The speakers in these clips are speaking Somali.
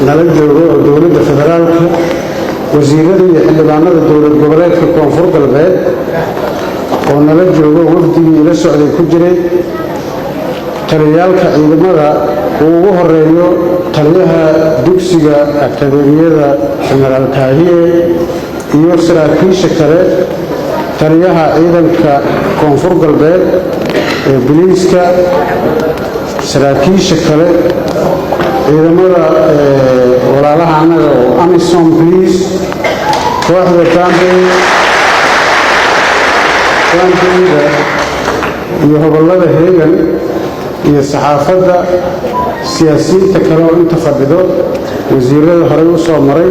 nala joogo oo dowladda federaalka wasiirada iyo xildhibaanada dowlad goboleedka koonfur galbeed oo nala joogo wafdigii ila socday ku jiray taliyaalka ciidamada uu ugu horeeyo taliyaha dugsiga akadeemiyada jenaraal kaahiye iyo saraakiisha kale taliyaha ciidanka koonfur galbeed ee biliiska saraakiisha kale ciidamada walaalaha annaga oo amisom police kooxda Gambia iyo gobolada Heegan iyo saxaafadda siyaasiyiinta kale oo inta fadhido wasiirada hore u soo maray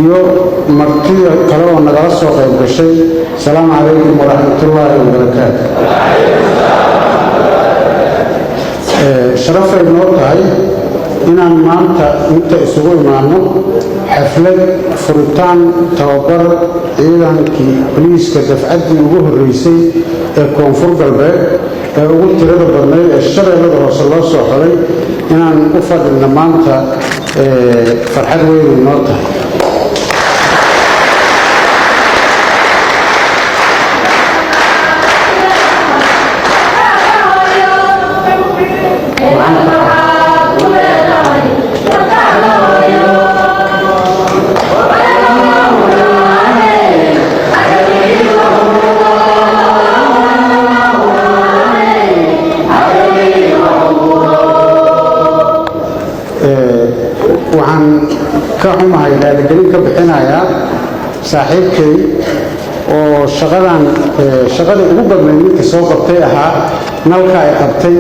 iyo martida kale oo nagala soo qayb gashay salaamu calaykum waraxmatullaahi wabarakaatu sharafay noo tahay inaan maanta inta isugu imaano xaflad furitaan tababar ciidankii booliiska dafcaddii ugu horreysay ee koonfur galbeed ee ugu tirada badnayd ee shabeellada hoose loo soo xolay inaan u fadhino maanta farxad weyn noo tahay waxaan ka xumahay raaligelin ka bixinayaa saaxiibkay oo shaqada ugu badnayd ninka soo qabtay ahaa nalka ay qabtay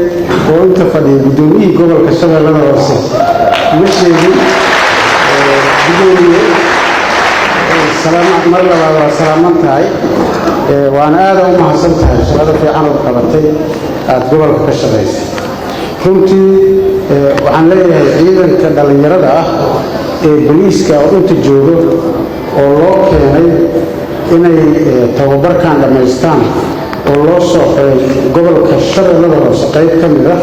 oo inta fadhiyay guddoomiyihii gobolka shabeellada hoose ma sheegin gudoomiye mar labaad waa salaaman tahay waana aada u mahadsan tahay shaqada fiican oo qabatay aada gobolka ka shaqaysay runtii waxaan leeyahay ciidanka dhallinyarada ah ee booliiska oo inta joogo oo loo keenay inay tababarkan dhammaystaan oo loo soo xiray gobolka shabeellada hoose qayb ka mid ah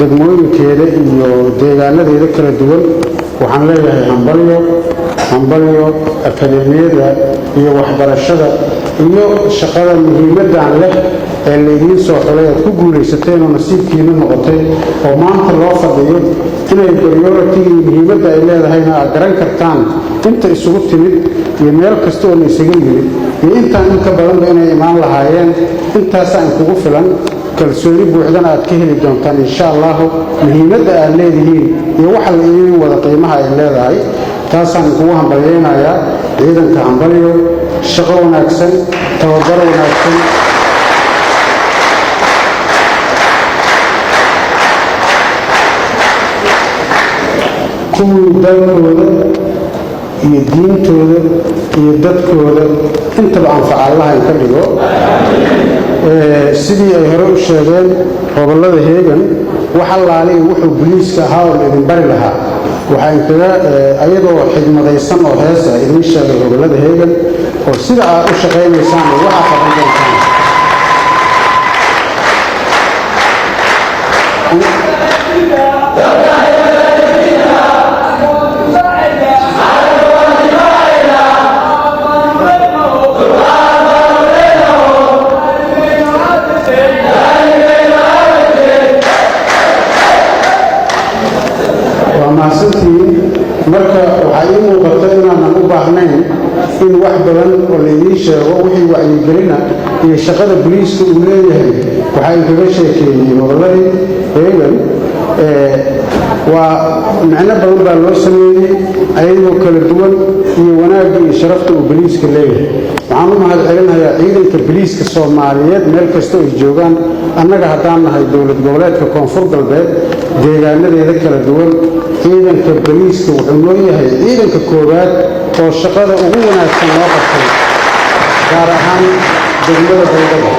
degmooyinkeeda iyo deegaanadeeda kala duwan waxaan leeyahay hambalyo akadeemiyada iyo waxbarashada iyo shaqada muhiimaddan leh ee laydiin soo xulay aad ku guulaysateen oo nasiibkiina noqotay oo maanta loo fadhiyo inay priority-gii muhiimadda ay leedahayna aad garan kartaan inta isugu timid iyo meel kasta oo la isaga yimid iyo intaan in ka badanba inay imaan lahaayeen intaasaan kugu filan kalsooni buuxdana aad ka heli doontaan insha allahu muhiimadda aad leedihiin iyo waxa la idiin wada qiimaha ay leedahay taasaan kugu hambalyaynayaa ciidanka hambalyo shaqo wanaagsan tababar wanaagsan kuwii dalkooda iyo diintooda iyo dadkooda intaba anfaca allaha in ka dhigo sidii ay hore u sheegeen gobollada Heegan wax allaale iyo wuxuu booliiska ahaa oo idin bari lahaa waxaan kaga ayadoo xigmadaysan oo heesa idin sheegay gobollada Heegan oo sida aad u shaqaynaysaan waxa qaban doontaan marka waxaa ii muuqata inaanan u baahnayn in wax badan oo laydiin sheego wixii wacyigelina iyo shaqada booliiska uu leeyahay waxaa inkaga sheekeeyey gobolladii Heegan waa micno badan baa loo sameeyey ayagoo kala duwan iyo wanaagga iyo sharafta uu booliiska leeyahay waxaan u mahad celinayaa ciidanka booliiska Soomaaliyeed meel kasta ay joogaan annaga haddaan nahay dowlad goboleedka koonfur galbeed deegaanadeeda kala duwan ciidanka booliiska wuxuu noo yahay ciidanka koowaad oo shaqada ugu wanaagsan loo qabtay gaar ahaan degmada Baydhabo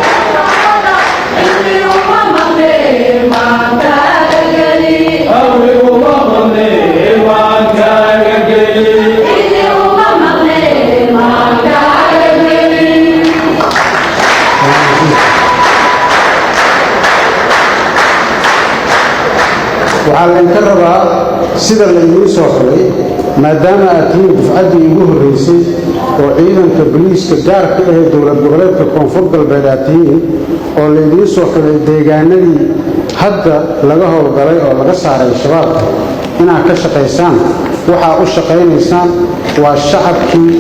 waxaa laynka rabaa sida la idiin soo xulay maadaama aad tihiin dufcaddii ugu horreysay oo ciidanka boliiska gaarka ah ee dowlad goboleedka koonfur galbeed aad tihiin oo la idiin soo xulay deegaanadii hadda laga howlgalay oo laga saaray shabaabka inaad ka shaqaysaan waxaa u shaqaynaysaan waa shacabkii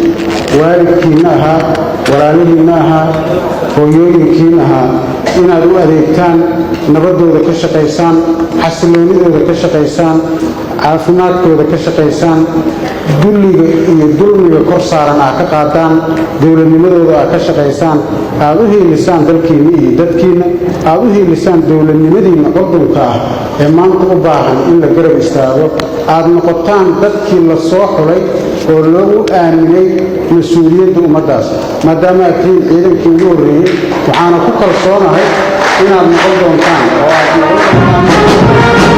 waalidkiinna ahaa walaalihiinna ahaa hooyooyinkiinna ahaa inaad u adeegtaan nabaddooda ka shaqaysaan xasiloonidooda ka shaqaysaan caafimaadkooda ka shaqaysaan dulliga iyo dulmiga kor saaran aad ka qaadaan dowladnimadooda aad ka shaqaysaan aad u hiilisaan dalkiinna iyo dadkiinna aad u hiilisaan dowladnimadiinna curdunka ah ee maanta u baahan in la garab istaago aad noqotaan dadkii la soo xulay oo loogu aaminay mas-uuliyadda ummaddaas maadaama aad tihiin ciidankii ugu horreeyey waxaana ku kalsoonahay inaad noqon doontaan oo aad noqon doontaan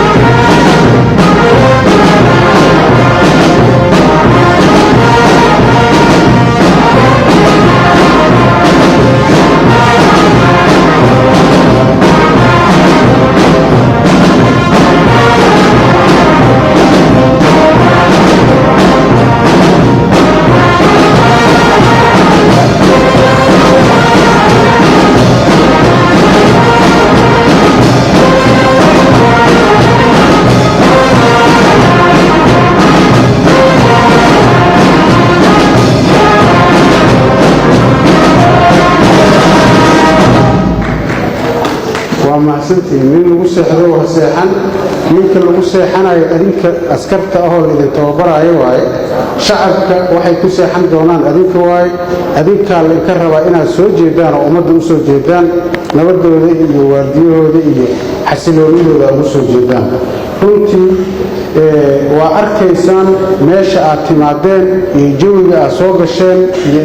mahadsantiin nin lagu seexdo waa seexan ninka lagu seexanayo adinka askarta ahoo laidin tababaraayo waaye shacabka waxay ku seexan doonaan adinka waaye adinkaa laydinka rabaa inaad soo jeedaan oo ummadda u soo jeedaan nabaddooda iyo waardiyahooda iyo xasiloonidooda aad u soo jeedaan runtii waa arkaysaan meesha aad timaadeen iyo jawiga aad soo gasheen iyo